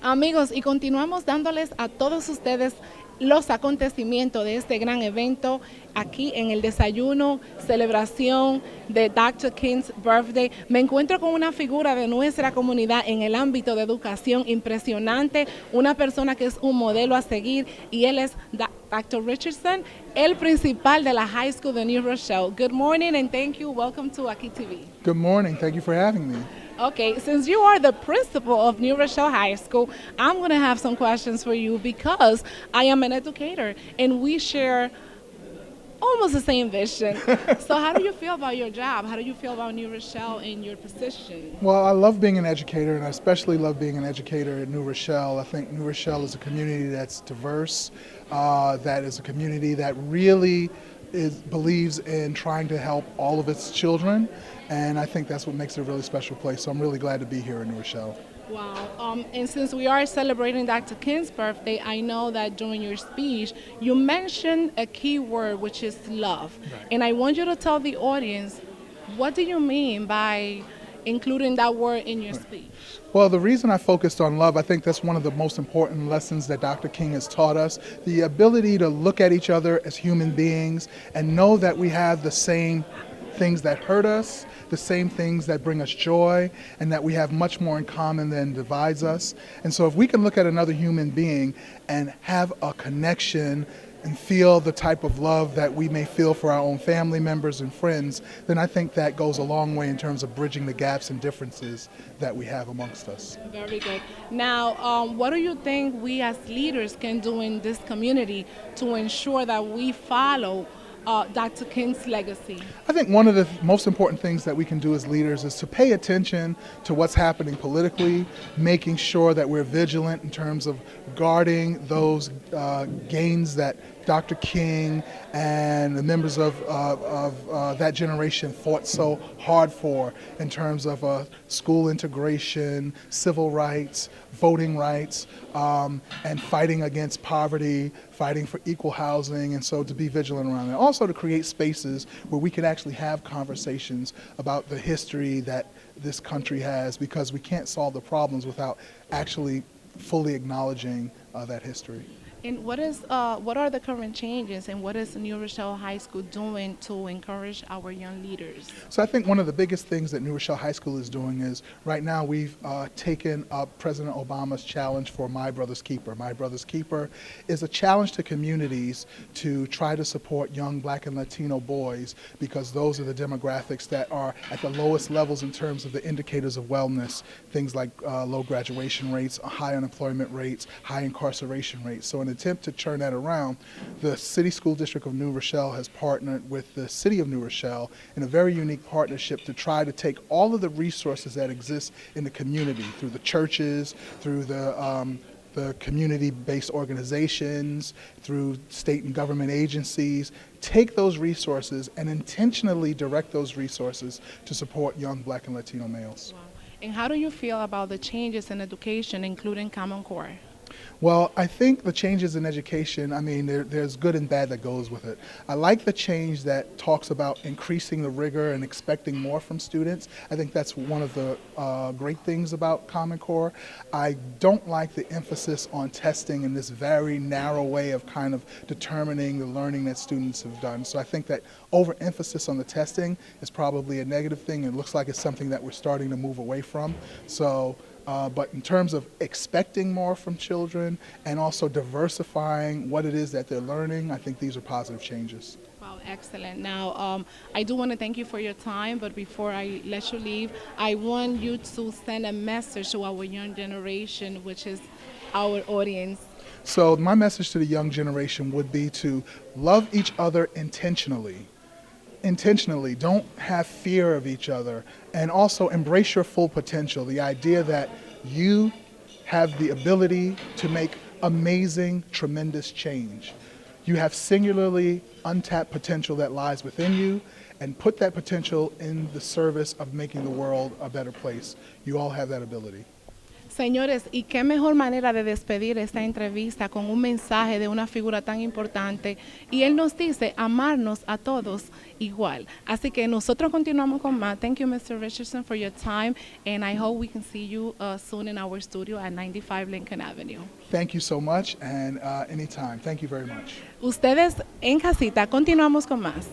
Amigos, y continuamos dándoles a todos ustedes los acontecimientos de este gran evento aquí en el desayuno, celebración de Dr. King's birthday. Me encuentro con una figura de nuestra comunidad en el ámbito de educación impresionante, una persona que es un modelo a seguir y él es Dr. Richardson, el principal de la High School de New Rochelle. Good morning and thank you. Welcome to Aquitvshow. Good morning. Thank you for having me. Okay, since you are the principal of New Rochelle High School, I'm going to have some questions for you because I am an educator and we share almost the same vision. So, how do you feel about your job? How do you feel about New Rochelle and your position? Well, I love being an educator, and I especially love being an educator at New Rochelle. I think New Rochelle is a community that's diverse, that is a community that really believes in trying to help all of its children, and I think that's what makes it a really special place. So I'm really glad to be here in New Rochelle. Wow. And since we are celebrating Dr. King's birthday, I know that during your speech, you mentioned a key word, which is love. Right. And I want you to tell the audience, what do you mean by including that word in your speech? Well, the reason I focused on love, I think that's one of the most important lessons that Dr. King has taught us. The ability to look at each other as human beings and know that we have the same things that hurt us, the same things that bring us joy, and that we have much more in common than divides us. And so if we can look at another human being and have a connection and feel the type of love that we may feel for our own family members and friends, then I think that goes a long way in terms of bridging the gaps and differences that we have amongst us. Very good. Now, what do you think we as leaders can do in this community to ensure that we follow Dr. King's legacy? I think one of the most important things that we can do as leaders is to pay attention to what's happening politically, making sure that we're vigilant in terms of guarding those gains that Dr. King and the members of that generation fought so hard for in terms of school integration, civil rights, voting rights, and fighting against poverty, fighting for equal housing, and so to be vigilant around that. Also to create spaces where we can actually have conversations about the history that this country has, because we can't solve the problems without actually fully acknowledging that history. And what are the current changes and what is New Rochelle High School doing to encourage our young leaders? So I think one of the biggest things that New Rochelle High School is doing is right now we've taken up President Obama's challenge for My Brother's Keeper. My Brother's Keeper is a challenge to communities to try to support young Black and Latino boys, because those are the demographics that are at the lowest levels in terms of the indicators of wellness, things like low graduation rates, high unemployment rates, high incarceration rates. So in attempt to turn that around, the City School District of New Rochelle has partnered with the City of New Rochelle in a very unique partnership to try to take all of the resources that exist in the community through the churches, through the community-based organizations, through state and government agencies, take those resources and intentionally direct those resources to support young Black and Latino males. Wow. And how do you feel about the changes in education, including Common Core? Well, I think the changes in education, I mean, there's good and bad that goes with it. I like the change that talks about increasing the rigor and expecting more from students. I think that's one of the great things about Common Core. I don't like the emphasis on testing in this very narrow way of kind of determining the learning that students have done. So I think that overemphasis on the testing is probably a negative thing. It looks like it's something that we're starting to move away from. So. But in terms of expecting more from children and also diversifying what it is that they're learning, I think these are positive changes. Wow, excellent. Now, I do want to thank you for your time, but before I let you leave, I want you to send a message to our young generation, which is our audience. So my message to the young generation would be to love each other intentionally. Intentionally, don't have fear of each other, and also embrace your full potential. The idea that you have the ability to make amazing, tremendous change. You have singularly untapped potential that lies within you, and put that potential in the service of making the world a better place. You all have that ability. Señores, y qué mejor manera de despedir esta entrevista con un mensaje de una figura tan importante. Y él nos dice amarnos a todos igual. Así que nosotros continuamos con más. Thank you, Mr. Richardson, for your time. And I hope we can see you soon in our studio at 95 Lincoln Avenue. Thank you so much, and anytime. Thank you very much. Ustedes en casita, continuamos con más.